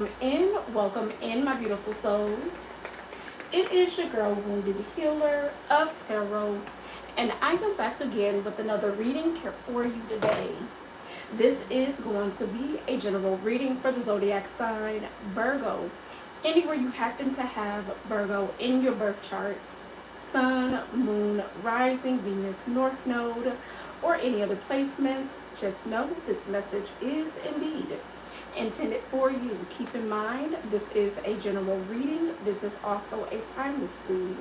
Welcome in, my beautiful souls. It is your girl, Wounded Healer of Tarot, and I am back again with another reading here for you today. This is going to be a general reading for the zodiac sign Virgo. Anywhere you happen to have Virgo in your birth chart, Sun, Moon, Rising, Venus, North Node, or any other placements, just know this message is indeed intended for you. Keep in mind, this is a general reading. This is also a timeless read.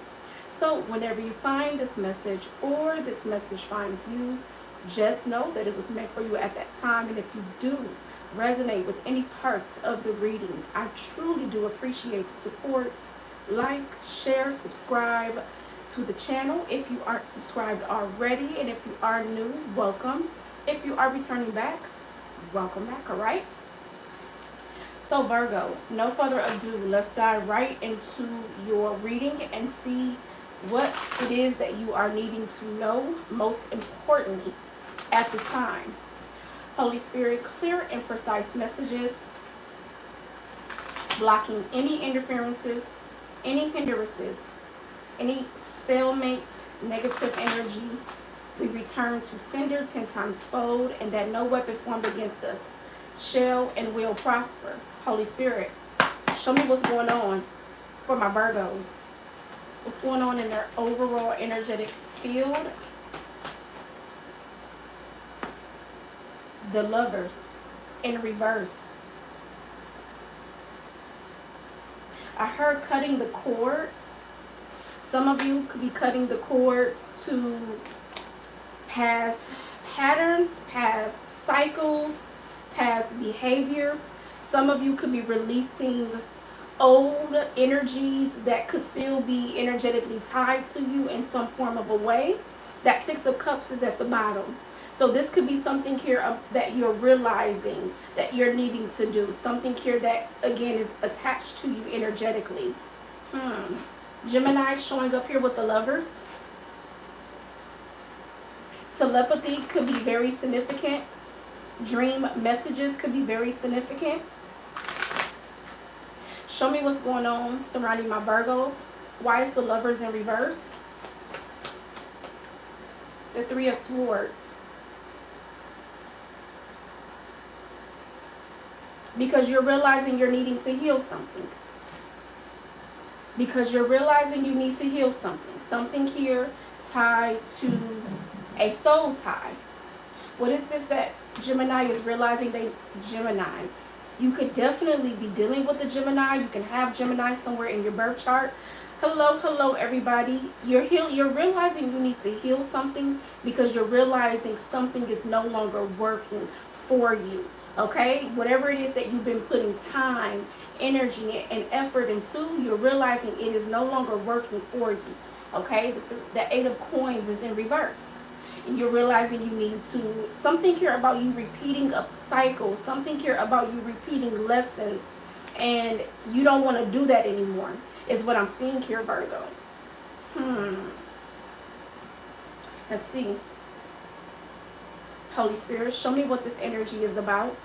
So whenever you find this message or this message finds you, just know that it was meant for you at that time. And if you do resonate with any parts of the reading, I truly do appreciate the support. Like, share, subscribe to the channel if you aren't subscribed already. And if you are new, welcome. If you are returning back, welcome back, all right? So Virgo, no further ado, let's dive right into your reading and see what it is that you are needing to know, most importantly, at the time. Holy Spirit, clear and precise messages, blocking any interferences, any hindrances, any stalemate, negative energy. We return to sender 10 times fold, and that no weapon formed against us shall and will prosper. Holy Spirit, show me what's going on for my Virgos. What's going on in their overall energetic field. The Lovers in reverse. I heard cutting the cords. Some of you could be cutting the cords to past patterns, past cycles, past behaviors. Some of you could be releasing old energies that could still be energetically tied to you in some form of a way. That Six of Cups is at the bottom. So this could be something here that you're realizing that you're needing to do. Something here that, again, is attached to you energetically. Gemini showing up here with the Lovers. Telepathy could be very significant. Dream messages could be very significant. Show me what's going on surrounding my Virgos. Why is the Lovers in reverse? The Three of Swords. Because you're realizing you're needing to heal something. Because you're realizing you need to heal something. Something here tied to a soul tie. What is this that Gemini is realizing? Gemini. You could definitely be dealing with the Gemini. You can have Gemini somewhere in your birth chart. Hello, everybody. You're realizing you need to heal something because you're realizing something is no longer working for you. Okay? Whatever it is that you've been putting time, energy, and effort into, you're realizing it is no longer working for you. Okay? The Eight of Coins is in reverse. You're realizing you need to, something here about you repeating a cycle, something here about you repeating lessons, and you don't want to do that anymore, is what I'm seeing here, Virgo. Let's see. Holy Spirit, show me what this energy is about.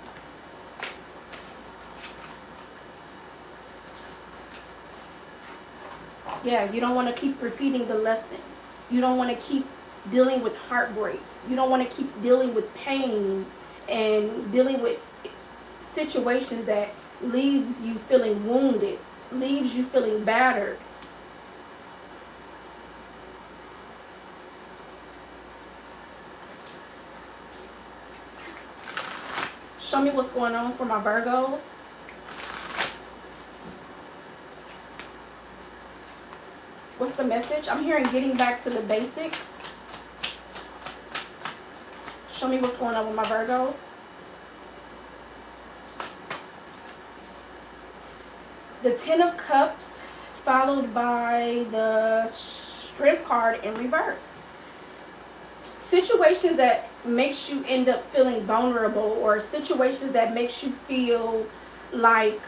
Yeah, you don't want to keep repeating the lesson. You don't want to keep dealing with heartbreak. You don't want to keep dealing with pain and dealing with situations that leaves you feeling wounded, leaves you feeling battered. Show me what's going on for my Virgos. What's the message? I'm hearing getting back to the basics. Show me what's going on with my Virgos. The Ten of Cups followed by the Strength card in reverse. Situations that makes you end up feeling vulnerable, or situations that makes you feel like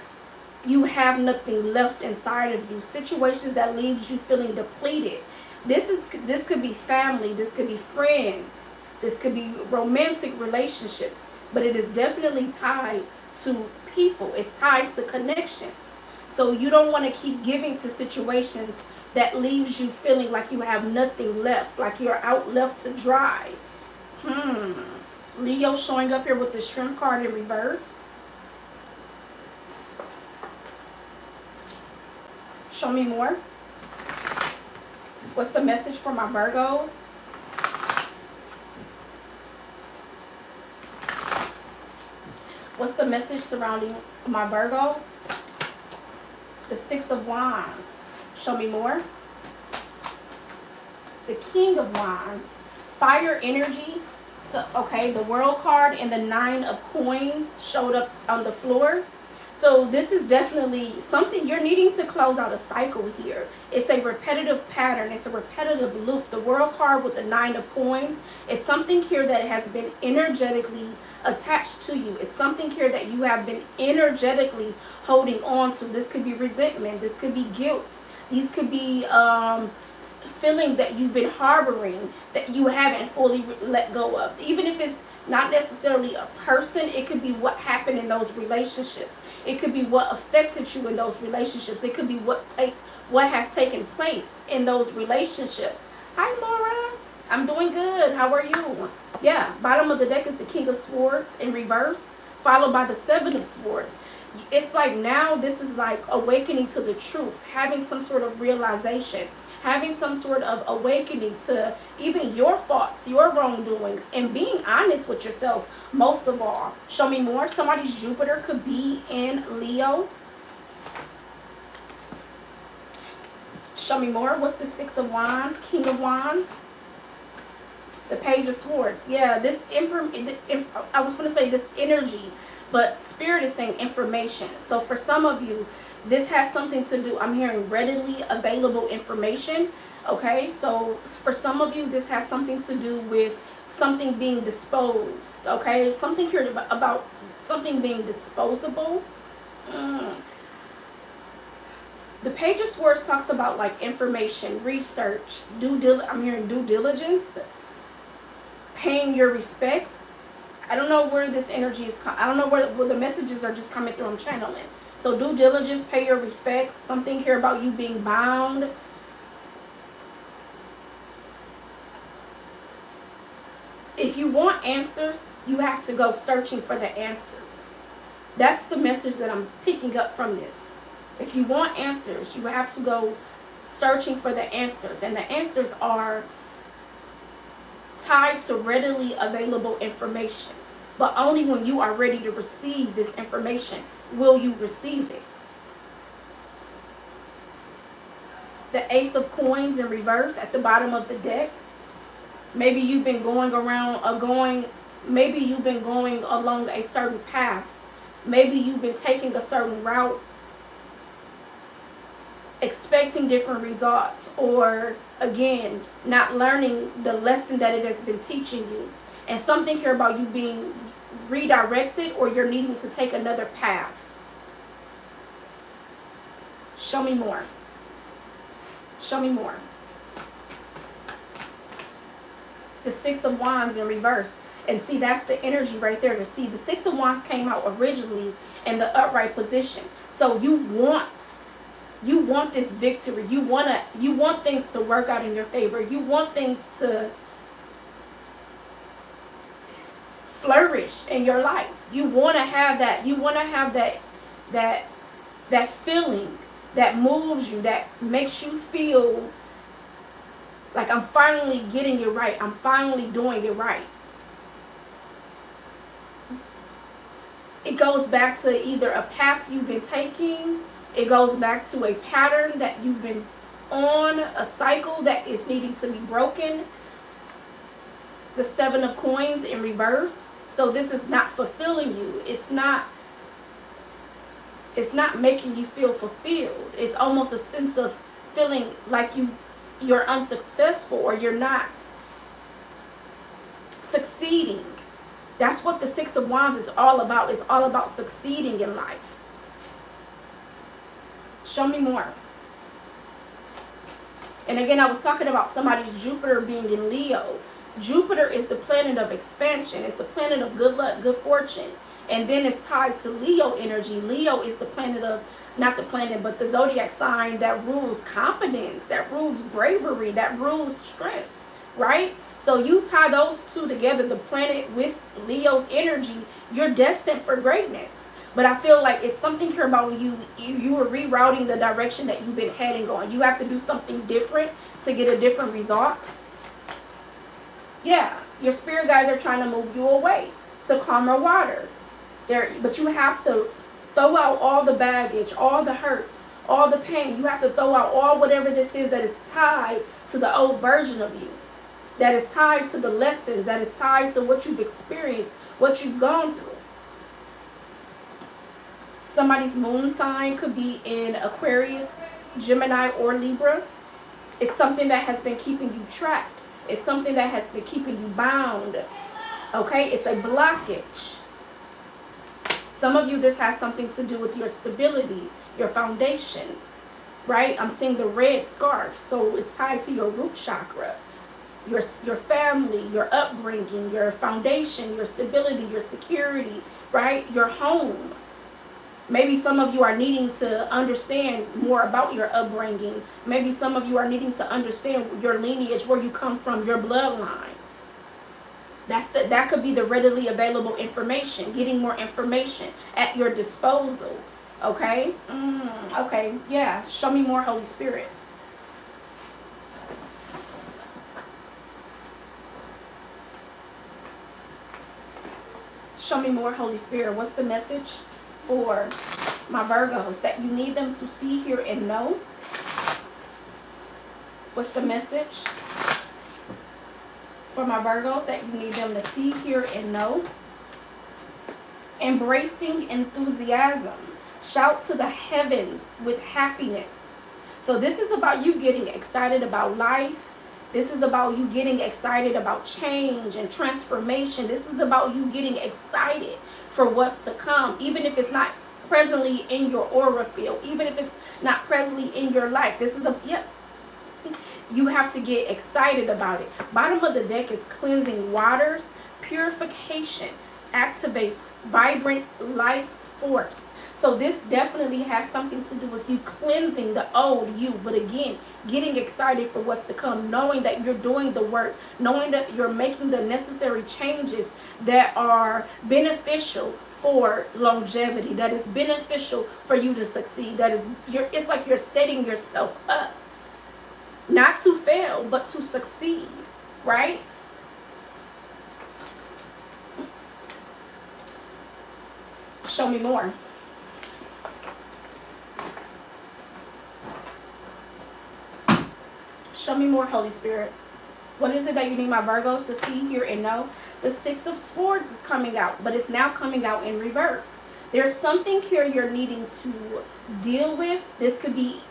you have nothing left inside of you. Situations that leaves you feeling depleted. This could be family. This could be friends. This could be romantic relationships, but it is definitely tied to people. It's tied to connections. So you don't want to keep giving to situations that leaves you feeling like you have nothing left, like you're out left to dry. Leo showing up here with the Strength card in reverse. Show me more. What's the message for my Virgos? What's the message surrounding my Virgos? The Six of Wands. Show me more. The King of Wands. Fire energy. So, okay, the World card and the Nine of Coins showed up on the floor. So this is definitely something you're needing to close out a cycle here. It's a repetitive pattern. It's a repetitive loop. The World card with the Nine of Coins is something here that has been energetically attached to you. It's something here that you have been energetically holding on to. This could be resentment. This could be guilt. These could be feelings that you've been harboring that you haven't fully let go of. Even if it's not necessarily a person, it could be what happened in those relationships. It could be what affected you in those relationships. It could be what has taken place in those relationships. Hi, Laura. I'm doing good. How are you? Yeah, bottom of the deck is the King of Swords in reverse, followed by the Seven of Swords. It's like now this is like awakening to the truth, having some sort of realization, having some sort of awakening to even your faults, your wrongdoings, and being honest with yourself most of all. Show me more. Somebody's Jupiter could be in Leo. Show me more. What's the Six of Wands, King of Wands? The Page of Swords. Yeah, this I was going to say this energy, but Spirit is saying information. So for some of you, this has something to do, I'm hearing readily available information. Okay, so for some of you, this has something to do with something being disposed. Okay, something here about something being disposable. The Page of Swords talks about like information, research, I'm hearing due diligence, paying your respects. I don't know where this energy is. I don't know where the messages are just coming through. I'm channeling. So due diligence, pay your respects. Something here about you being bound. If you want answers, you have to go searching for the answers. That's the message that I'm picking up from this. If you want answers, you have to go searching for the answers. And the answers are tied to readily available information. But only when you are ready to receive this information will you receive it. The Ace of Coins in reverse at the bottom of the deck. Maybe you've been going maybe you've been going along a certain path. Maybe you've been taking a certain route, expecting different results, or again, not learning the lesson that it has been teaching you. And something here about you being redirected, or you're needing to take another path. Show me more. Show me more. The Six of Wands in reverse. And see, that's the energy right there. To see, the Six of Wands came out originally in the upright position. So you want this victory. You want things to work out in your favor. You want things to flourish in your life. You want to have that. You want to have that feeling that moves you, that makes you feel like I'm finally getting it right. I'm finally doing it right. It goes back to either a path you've been taking. It goes back to a pattern that you've been on, a cycle that is needing to be broken. The Seven of Coins in reverse. So this is not fulfilling you. It's not making you feel fulfilled. It's almost a sense of feeling like you're unsuccessful, or you're not succeeding. That's what the Six of Wands is all about. It's all about succeeding in life. Show me more. And again, I was talking about somebody's Jupiter being in Leo. Jupiter is the planet of expansion. It's a planet of good luck, good fortune. And then it's tied to Leo energy. Leo is the planet of, not the planet, but the zodiac sign that rules confidence, that rules bravery, that rules strength, right? So you tie those two together, the planet with Leo's energy, you're destined for greatness. But I feel like it's something here about you are rerouting the direction that you've been heading going. You have to do something different to get a different result. Yeah, your spirit guides are trying to move you away to calmer waters. But you have to throw out all the baggage, all the hurt, all the pain. You have to throw out all whatever this is that is tied to the old version of you, that is tied to the lessons, that is tied to what you've experienced, what you've gone through. Somebody's moon sign could be in Aquarius, Gemini, or Libra. It's something that has been keeping you trapped. It's something that has been keeping you bound. Okay? It's a blockage. Some of you, this has something to do with your stability, your foundations, right? I'm seeing the red scarf. So it's tied to your root chakra, your family, your upbringing, your foundation, your stability, your security, right? Your home. Maybe some of you are needing to understand more about your upbringing. Maybe some of you are needing to understand your lineage, where you come from, your bloodline. That could be the readily available information, getting more information at your disposal. Okay? Okay, yeah. Show me more, Holy Spirit. Show me more, Holy Spirit. What's the message for my Virgos that you need them to see, hear, and know? What's the message for my Virgos that you need them to see, hear, and know? Embracing enthusiasm. Shout to the heavens with happiness. So this is about you getting excited about life. This is about you getting excited about change and transformation. This is about you getting excited for what's to come, even if it's not presently in your aura field, even if it's not presently in your life. This is you have to get excited about it. Bottom of the deck is cleansing waters. Purification activates vibrant life force. So this definitely has something to do with you cleansing the old you. But again, getting excited for what's to come, knowing that you're doing the work, knowing that you're making the necessary changes that are beneficial for longevity, that is beneficial for you to succeed. It's like you're setting yourself up, not to fail, but to succeed, right? Show me more. Show me more, Holy Spirit. What is it that you need my Virgos to see, hear, and know? The Six of Swords is coming out, but it's now coming out in reverse. There's something here you're needing to deal with. This could be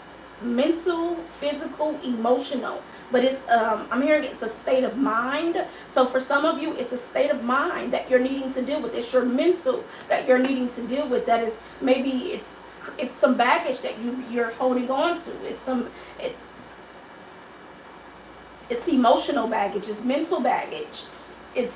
mental, physical, emotional. But it's, I'm hearing it's a state of mind. So for some of you, it's a state of mind that you're needing to deal with. It's your mental that you're needing to deal with. That is, maybe it's some baggage that you're holding on to. It's emotional baggage. It's mental baggage.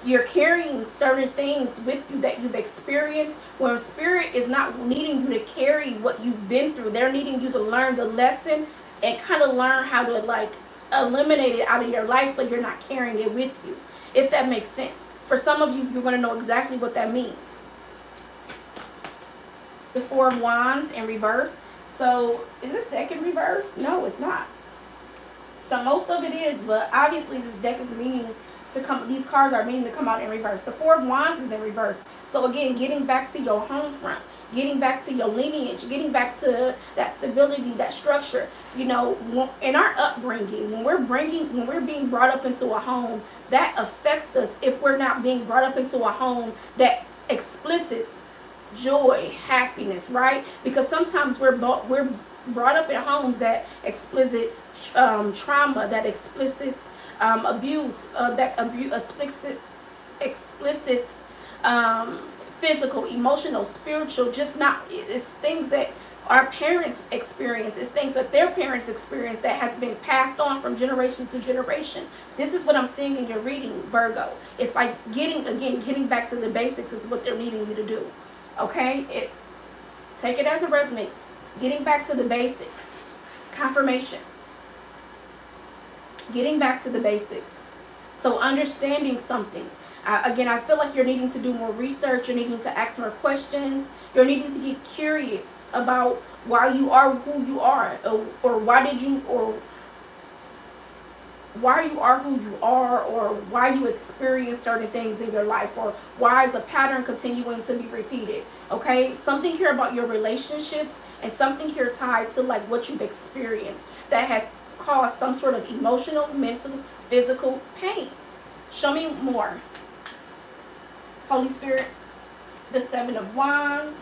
You're carrying certain things with you that you've experienced. When Spirit is not needing you to carry what you've been through, they're needing you to learn the lesson and kind of learn how to eliminate it out of your life so you're not carrying it with you, if that makes sense. For some of you, you're going to know exactly what that means. The Four of Wands in reverse. So is this deck in reverse? No, it's not. So most of it is, but obviously this deck is meaning to come, these cards are meaning to come out in reverse. The Four of Wands is in reverse. So again, getting back to your home front, getting back to your lineage, getting back to that stability, that structure. You know, in our upbringing, when we're being brought up into a home, that affects us if we're not being brought up into a home that explicits joy, happiness, right? Because sometimes we're brought up in homes that explicit trauma, that explicits abuse, explicits physical, emotional, spiritual, it's things that our parents experience. It's things that their parents experience that has been passed on from generation to generation. This is what I'm seeing in your reading, Virgo. It's like getting back to the basics is what they're needing you to do. Okay? Take it as it resonates. Getting back to the basics. Confirmation. Getting back to the basics. So understanding something. Again, I feel like you're needing to do more research. You're needing to ask more questions. You're needing to get curious about why you are who you are, or why you are who you are, or why you experience certain things in your life, or why is a pattern continuing to be repeated. Okay, something here about your relationships, and something here tied to like what you've experienced that has caused some sort of emotional, mental, physical pain. Show me more. Holy Spirit, the Seven of Wands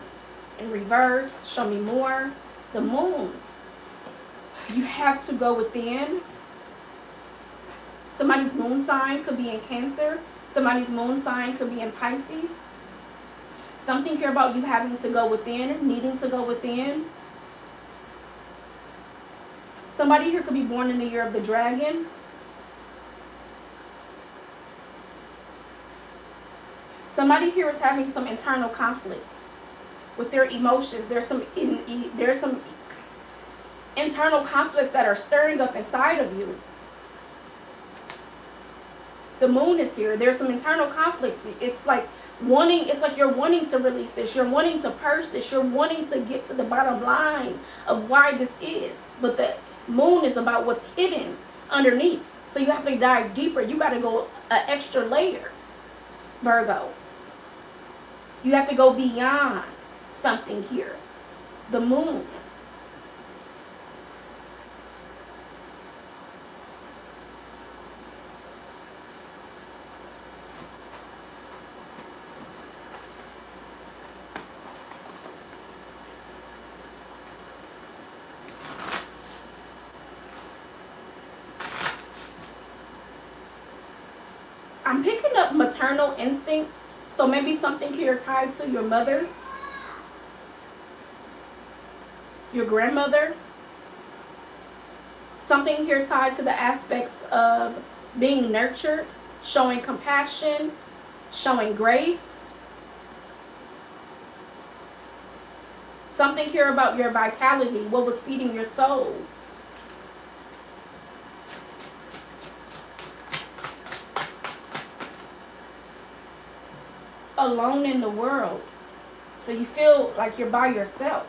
in reverse. Show me more. The Moon. You have to go within. Somebody's moon sign could be in Cancer. Somebody's moon sign could be in Pisces. Something here about you having to go within, needing to go within. Somebody here could be born in the year of the dragon. Somebody here is having some internal conflicts with their emotions. There's some internal conflicts that are stirring up inside of you. The Moon is here. There's some internal conflicts. It's like you're wanting to release this. You're wanting to purge this. You're wanting to get to the bottom line of why this is. But the Moon is about what's hidden underneath. So you have to dive deeper. You got to go an extra layer, Virgo. You have to go beyond something here. The Moon. I'm picking up maternal instincts. So maybe something here tied to your mother, your grandmother. Something here tied to the aspects of being nurtured, showing compassion, showing grace. Something here about your vitality, what was feeding your soul. Alone in the world. So you feel like you're by yourself.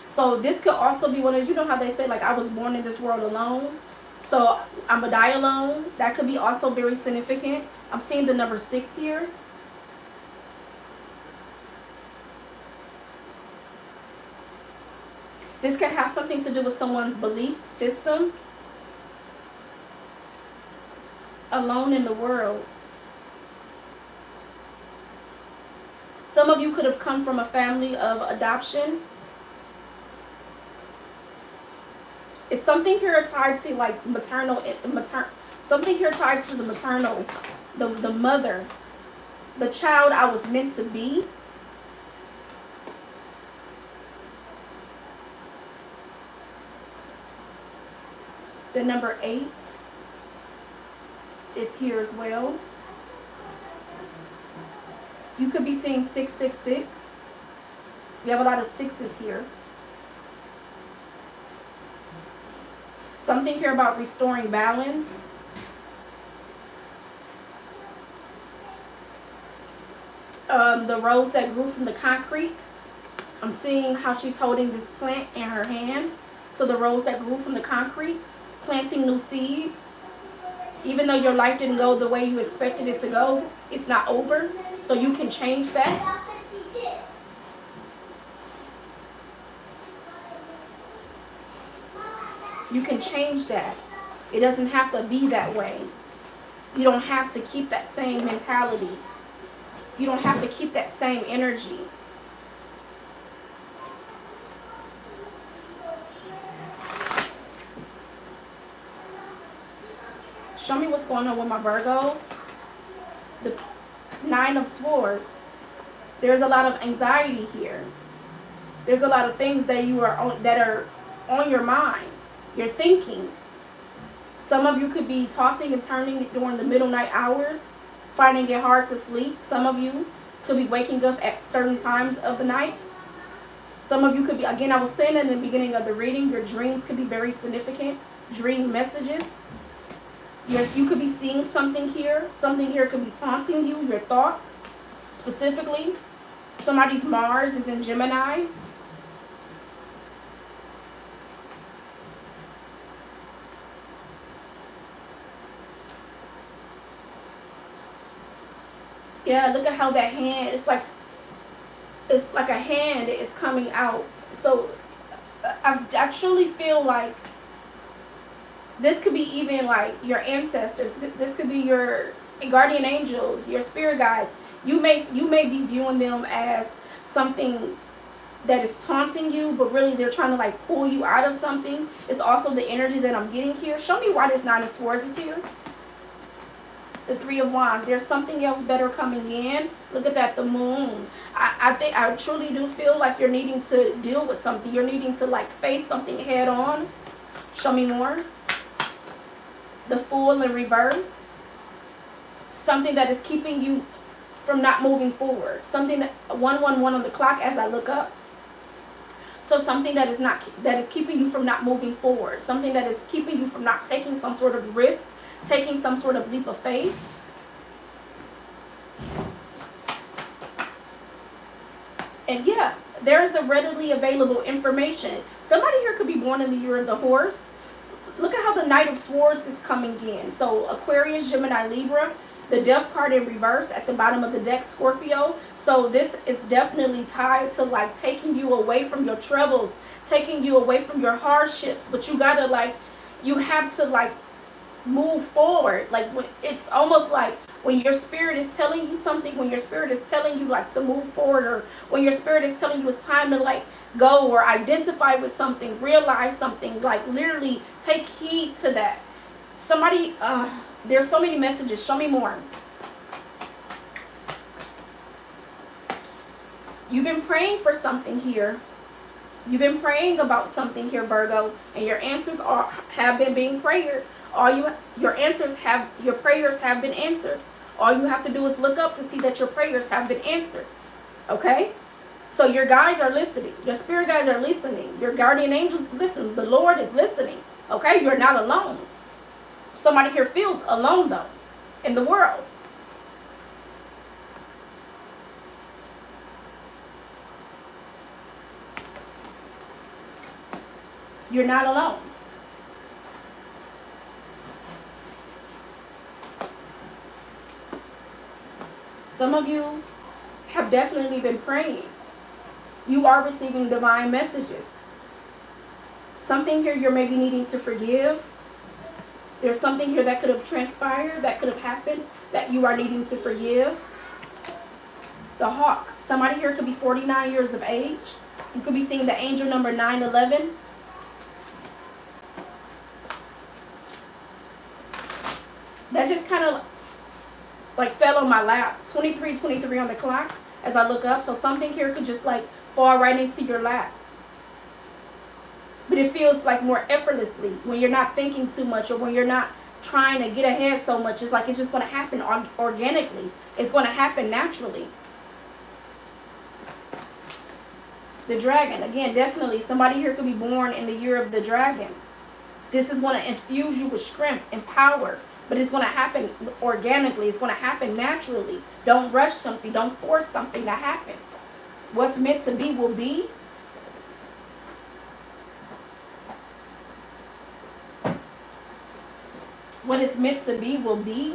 So this could also be one of, you know how they say like I was born in this world alone. So I'm gonna die alone. That could be also very significant. I'm seeing the number 6 here. This could have something to do with someone's belief system. Alone in the world. Some of you could have come from a family of adoption. It's something here tied to like something here tied to the maternal, the mother, the child I was meant to be. The number 8 is here as well. You could be seeing 666. We have a lot of 6s here. Something here about restoring balance. The rose that grew from the concrete. I'm seeing how she's holding this plant in her hand. So the rose that grew from the concrete, planting new seeds. Even though your life didn't go the way you expected it to go, it's not over. So you can change that. You can change that. It doesn't have to be that way. You don't have to keep that same mentality. You don't have to keep that same energy. Show me what's going on with my Virgos. The 9 of Swords. There's a lot of anxiety here. There's a lot of things that are on your mind. You're thinking. Some of you could be tossing and turning during the middle night hours, finding it hard to sleep. Some of you could be waking up at certain times of the night. Some of you could be, again, I was saying in the beginning of the reading, your dreams could be very significant. Dream messages. You could be seeing something here. Something here could be taunting you, your thoughts, specifically. Somebody's Mars is in Gemini. Yeah, look at how that hand, it's like a hand is coming out. So I truly feel like this could be even like your ancestors. This could be your guardian angels, your spirit guides. You may be viewing them as something that is taunting you, but really they're trying to like pull you out of something. It's also the energy that I'm getting here. Show me why this Nine of Swords is here. The Three of Wands. There's something else better coming in. Look at that, the Moon. I truly do feel like you're needing to deal with something. You're needing to like face something head on. Show me more. The Fool in reverse. Something that is keeping you from not moving forward. Something that 111 on the clock as I look up. So something that is keeping you from not moving forward. Something that is keeping you from not taking some sort of risk, taking some sort of leap of faith. And yeah, there's the readily available information. Somebody here could be born in the year of the horse. Look at how the Knight of Swords is coming in. So Aquarius, Gemini, Libra. The Death card in reverse at the bottom of the deck, Scorpio. So this is definitely tied to like taking you away from your troubles, taking you away from your hardships. But you gotta like, you have to like move forward. Like it's almost like when your spirit is telling you something, when your spirit is telling you like to move forward, or when your spirit is telling you it's time to like go or identify with something, realize something, like literally take heed to that. Somebody, there's so many messages. Show me more. You've been praying for something here. You've been praying about something here, Virgo, and your answers have been being prayed. Your prayers have been answered. All you have to do is look up to see that your prayers have been answered. Okay? So your guides are listening. Your spirit guides are listening. Your guardian angels is listening. The Lord is listening. Okay? You're not alone. Somebody here feels alone though in the world. You're not alone. Some of you have definitely been praying. You are receiving divine messages. Something here you're maybe needing to forgive. There's something here that could have transpired, that could have happened, that you are needing to forgive. The Hawk. Somebody here could be 49 years of age. You could be seeing the angel number 911. That just kind of like fell on my lap. 23:23 on the clock as I look up. So something here could just like fall right into your lap. But it feels like more effortlessly when you're not thinking too much, or when you're not trying to get ahead so much. It's like it's just going to happen organically. It's going to happen naturally. The Dragon. Again, definitely somebody here could be born in the year of the Dragon. This is going to infuse you with strength and power. But it's going to happen organically. It's going to happen naturally. Don't rush something. Don't force something to happen. What's meant to be will be. What is meant to be will be.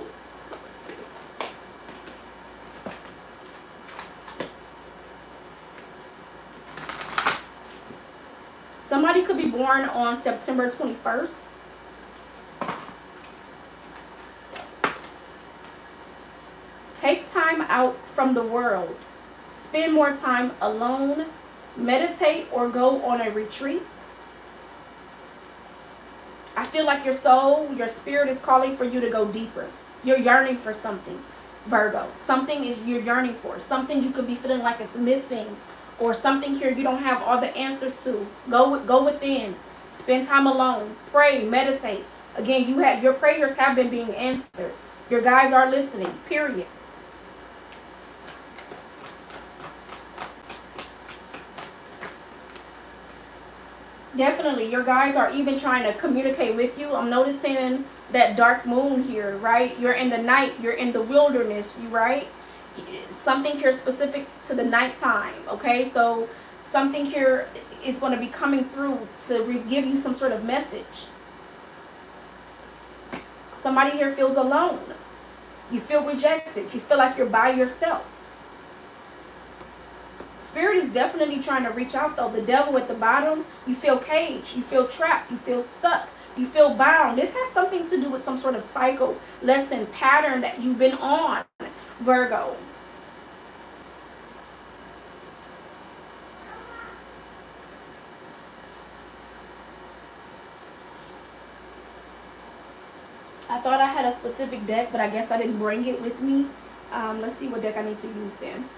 Somebody could be born on September 21st. Take time out from the world. Spend more time alone. Meditate or go on a retreat. I feel like your soul, your spirit is calling for you to go deeper. You're yearning for something, Virgo. Something is you're yearning for. Something you could be feeling like it's missing, or something here you don't have all the answers to. Go within. Spend time alone. Pray, meditate. Again, your prayers have been being answered. Your guides are listening. Period. Definitely, your guides are even trying to communicate with you. I'm noticing that dark moon here, right? You're in the night, you're in the wilderness, you right? Something here specific to the nighttime, okay? So something here is going to be coming through to give you some sort of message. Somebody here feels alone. You feel rejected. You feel like you're by yourself. Spirit is definitely trying to reach out though. The devil at the bottom, you feel caged, you feel trapped, you feel stuck, you feel bound. This has something to do with some sort of cycle, lesson, pattern that you've been on, Virgo. I thought I had a specific deck, but I guess I didn't bring it with me. Let's see what deck I need to use then.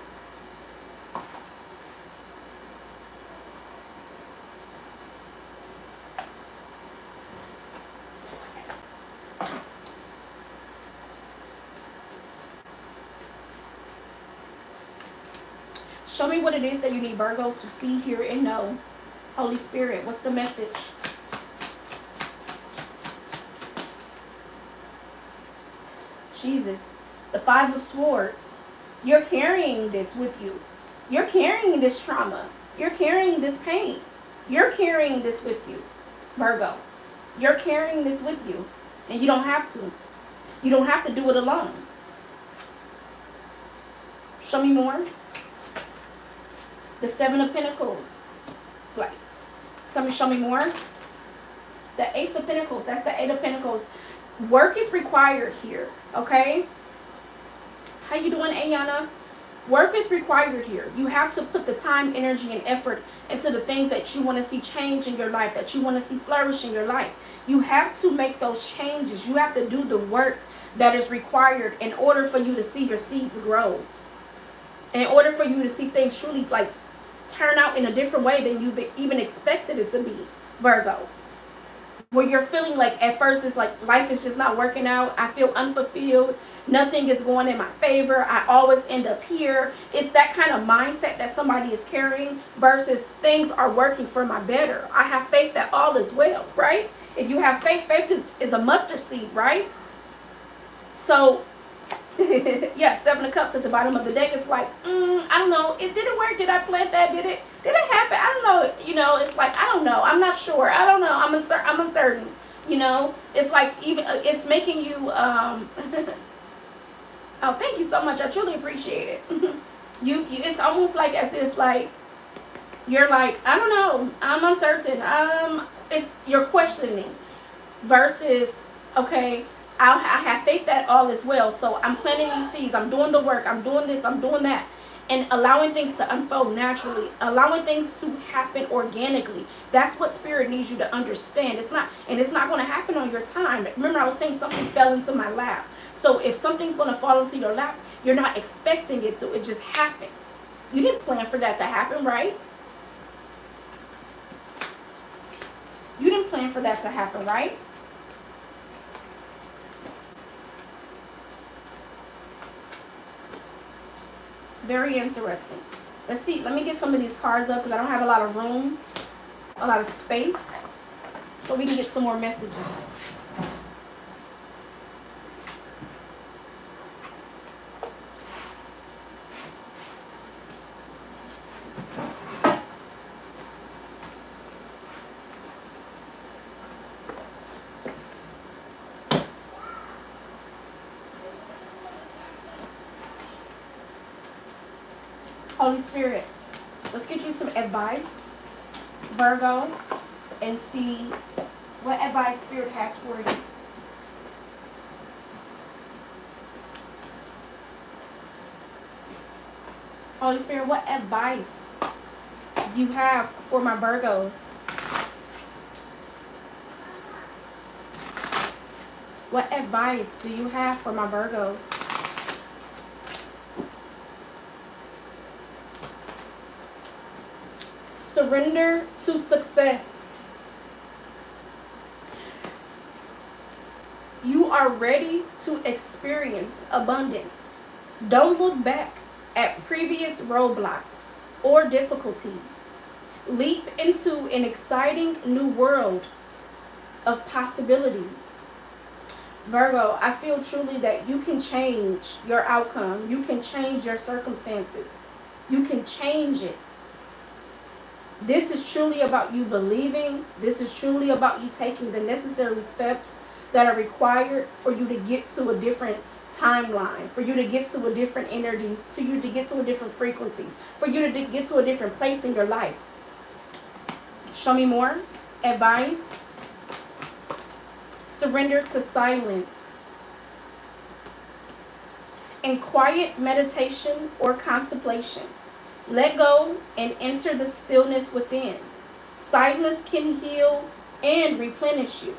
Show me what it is that you need, Virgo, to see, hear, and know. Holy Spirit, what's the message? Jesus. The Five of Swords. You're carrying this with you. You're carrying this trauma. You're carrying this pain. You're carrying this with you, Virgo. You're carrying this with you. And you don't have to. You don't have to do it alone. Show me more. The Seven of Pentacles. Like, show me more. The Ace of Pentacles. That's the Eight of Pentacles. Work is required here, okay? How you doing, Ayana? Work is required here. You have to put the time, energy, and effort into the things that you want to see change in your life, that you want to see flourish in your life. You have to make those changes. You have to do the work that is required in order for you to see your seeds grow. In order for you to see things truly like turn out in a different way than you've even expected it to be, Virgo. Where you're feeling like at first it's like life is just not working out. I feel unfulfilled. Nothing is going in my favor. I always end up here. It's that kind of mindset that somebody is carrying versus things are working for my better. I have faith that all is well, right? If you have faith, faith is a mustard seed, right? So, yeah, Seven of Cups at the bottom of the deck. It's like, I don't know. Did it work? Did I plant that? Did it happen? I don't know. You know, it's like, I don't know. I'm not sure. I don't know. I'm uncertain. You know, it's like even it's making you. Oh, thank you so much. I truly appreciate it. you, it's almost like as if like you're like, I don't know. I'm uncertain. You're questioning versus okay. I have faith that all is well. So I'm planting these seeds. I'm doing the work. I'm doing this. I'm doing that. And allowing things to unfold naturally. Allowing things to happen organically. That's what Spirit needs you to understand. It's not going to happen on your time. Remember I was saying something fell into my lap. So if something's going to fall into your lap, you're not expecting it to. It just happens. You didn't plan for that to happen, right? You didn't plan for that to happen, right? Very interesting. Let's see. Let me get some of these cards up because I don't have a lot of room, a lot of space, so we can get some more messages. Holy Spirit, let's get you some advice, Virgo, and see what advice Spirit has for you. Holy Spirit, what advice do you have for my Virgos? What advice do you have for my Virgos? Surrender to success. You are ready to experience abundance. Don't look back at previous roadblocks or difficulties. Leap into an exciting new world of possibilities. Virgo, I feel truly that you can change your outcome. You can change your circumstances. You can change it. This is truly about you believing. This is truly about you taking the necessary steps that are required for you to get to a different timeline, for you to get to a different energy, to you to get to a different frequency, for you to get to a different place in your life. Show me more. Advice. Surrender to silence. In quiet meditation or contemplation, let go and enter the stillness within. Silence can heal and replenish you.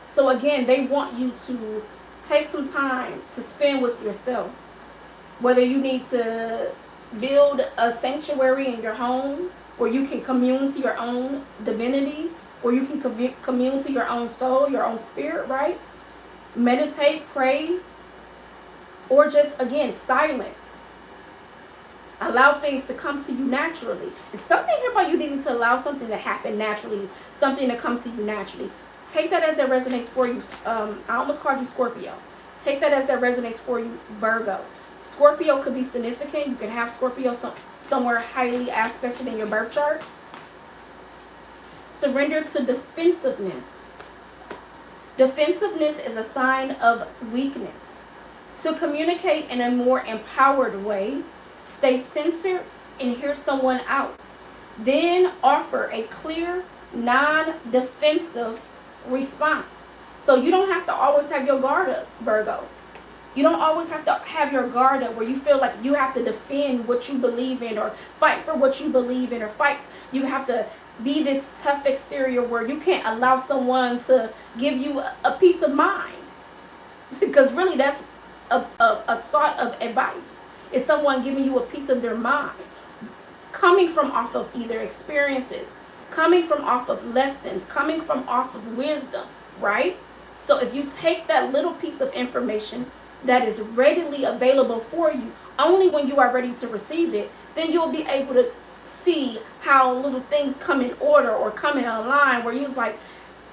So again, they want you to take some time to spend with yourself. Whether you need to build a sanctuary in your home where you can commune to your own divinity, or you can commune to your own soul, your own spirit, right? Meditate, pray, or just, again, silence. Allow things to come to you naturally. It's something here about you needing to allow something to happen naturally, something to come to you naturally. Take that as that resonates for you. I almost called you Scorpio. Take that as that resonates for you, Virgo. Scorpio could be significant. You can have Scorpio somewhere highly aspected in your birth chart. Surrender to defensiveness. Defensiveness is a sign of weakness. To communicate in a more empowered way, stay centered and hear someone out. Then offer a clear, non-defensive response. So you don't have to always have your guard up, Virgo. You don't always have to have your guard up where you feel like you have to defend what you believe in or fight for what you believe in or fight. You have to be this tough exterior where you can't allow someone to give you a peace of mind. Because really that's a sort of advice. It's someone giving you a piece of their mind. Coming from off of either experiences, coming from off of lessons, coming from off of wisdom, right? So if you take that little piece of information that is readily available for you, only when you are ready to receive it, then you'll be able to see how little things come in order or come in a line where you're like,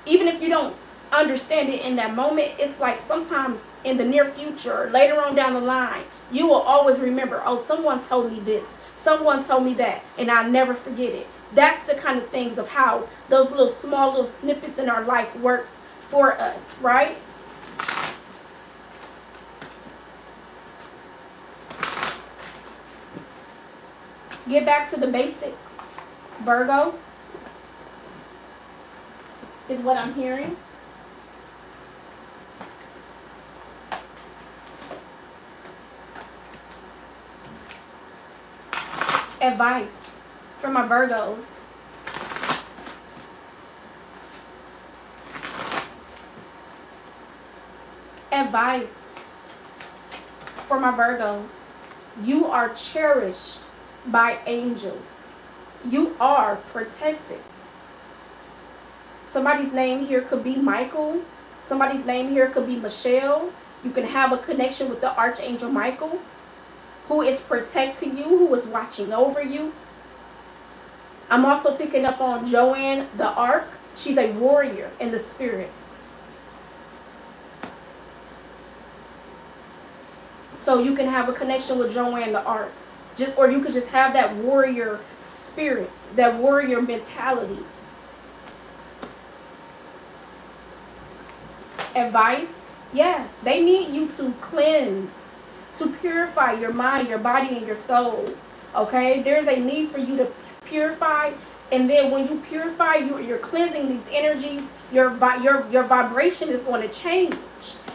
even if you don't understand it in that moment, it's like sometimes in the near future, later on down the line, you will always remember, oh, someone told me this, someone told me that, and I'll never forget it. That's the kind of things of how those small little snippets in our life works for us, right? Get back to the basics, Virgo, is what I'm hearing. Advice for my Virgos. Advice for my Virgos. You are cherished by angels. You are protected. Somebody's name here could be Michael. Somebody's name here could be Michelle. You can have a connection with the Archangel Michael, who is protecting you, who is watching over you. I'm also picking up on Joanne the Ark. She's a warrior in the spirits. So you can have a connection with Joanne the Ark. Or you could just have that warrior spirit, that warrior mentality. Advice, yeah, they need you to cleanse, to purify your mind, your body, and your soul. Okay, there's a need for you to purify, and then when you purify, you're cleansing these energies. Your vibration is going to change.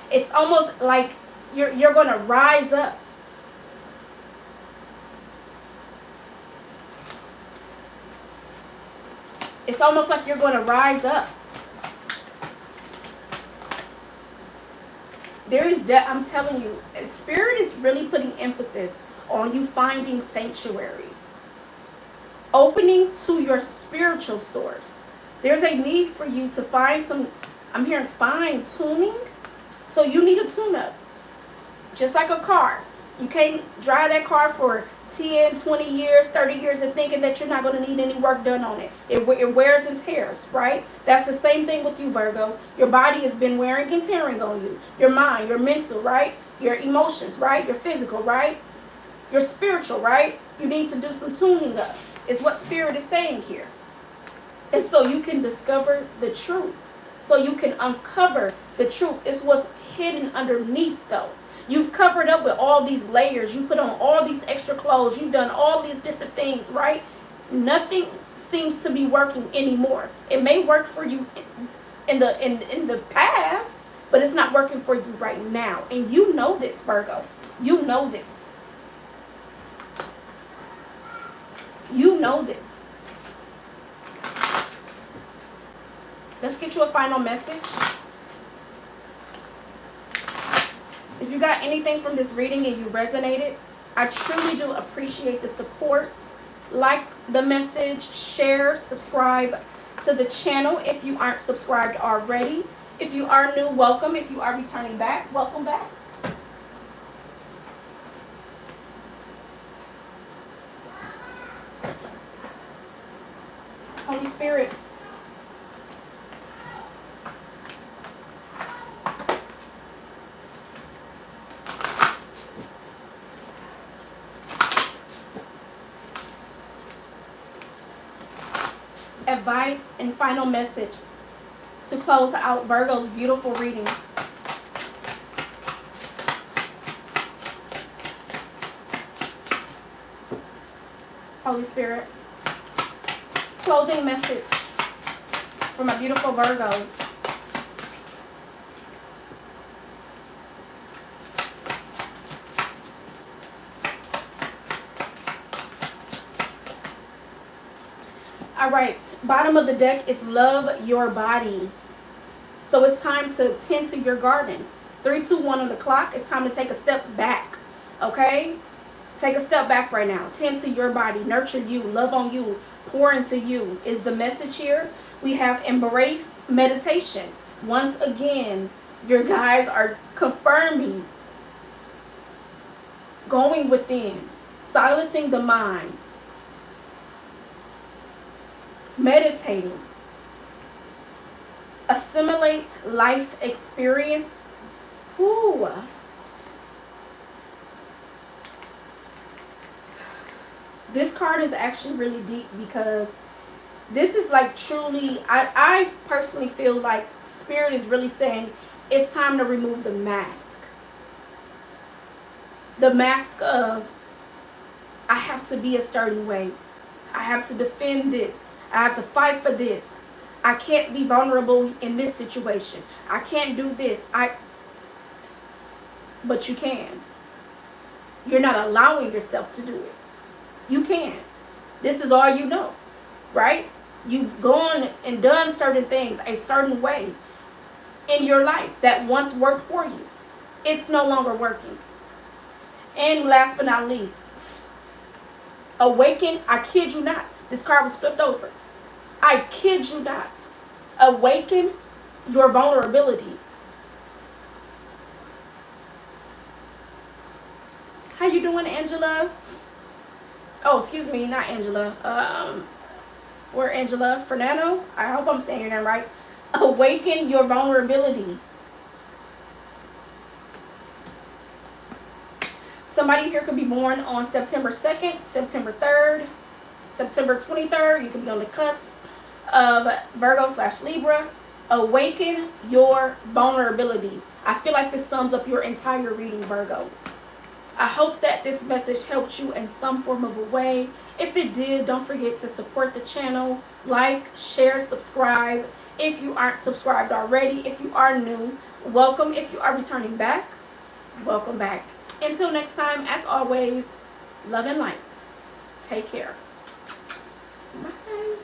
It's almost like you're going to rise up. It's almost like you're going to rise up. I'm telling you, Spirit is really putting emphasis on you finding sanctuary. Opening to your spiritual source. There's a need for you to find I'm hearing fine tuning. So you need a tune-up. Just like a car. You can't drive that car for 10, 20 years, 30 years and thinking that you're not going to need any work done on it. It wears and tears, right? That's the same thing with you, Virgo. Your body has been wearing and tearing on you. Your mind, your mental, right? Your emotions, right? Your physical, right? Your spiritual, right? You need to do some tuning up. It's what Spirit is saying here. And so you can discover the truth. So you can uncover the truth. It's what's hidden underneath, though. You've covered up with all these layers. You put on all these extra clothes. You've done all these different things, right? Nothing seems to be working anymore. It may work for you in the past, but it's not working for you right now. And you know this, Virgo. You know this. You know this. Let's get you a final message. If you got anything from this reading and you resonated, I truly do appreciate the support. Like the message, share, subscribe to the channel if you aren't subscribed already. If you are new, welcome. If you are returning back, welcome back. Holy Spirit, advice and final message to close out Virgo's beautiful reading. Holy Spirit, closing message for my beautiful Virgos. All right, bottom of the deck is love your body. So it's time to tend to your garden. 3, 2, 1 on the clock. It's time to take a step back. Okay? Take a step back right now. Tend to your body. Nurture you. Love on you. Pour into you is the message here. We have embrace meditation. Once again, your guys are confirming going within, silencing the mind, meditating, assimilate life experience. Ooh. This card is actually really deep because this is like truly, I personally feel like Spirit is really saying it's time to remove the mask. The mask of, I have to be a certain way. I have to defend this. I have to fight for this. I can't be vulnerable in this situation. I can't do this. But you can. You're not allowing yourself to do it. You can. This is all you know, right? You've gone and done certain things a certain way in your life that once worked for you. It's no longer working. And last but not least, awaken. I kid you not. This card was flipped over. I kid you not. Awaken your vulnerability. How you doing, Angela? Oh, excuse me, not Angela. Where Angela Fernando? I hope I'm saying your name right. Awaken your vulnerability. Somebody here could be born on September 2nd, September 3rd, September 23rd. You could be on the cusp of Virgo/Libra. Awaken your vulnerability. I feel like this sums up your entire reading, Virgo. I hope that this message helped you in some form of a way. If it did, don't forget to support the channel. Like, share, subscribe. If you aren't subscribed already, if you are new, welcome. If you are returning back, welcome back. Until next time, as always, love and light. Take care. Bye.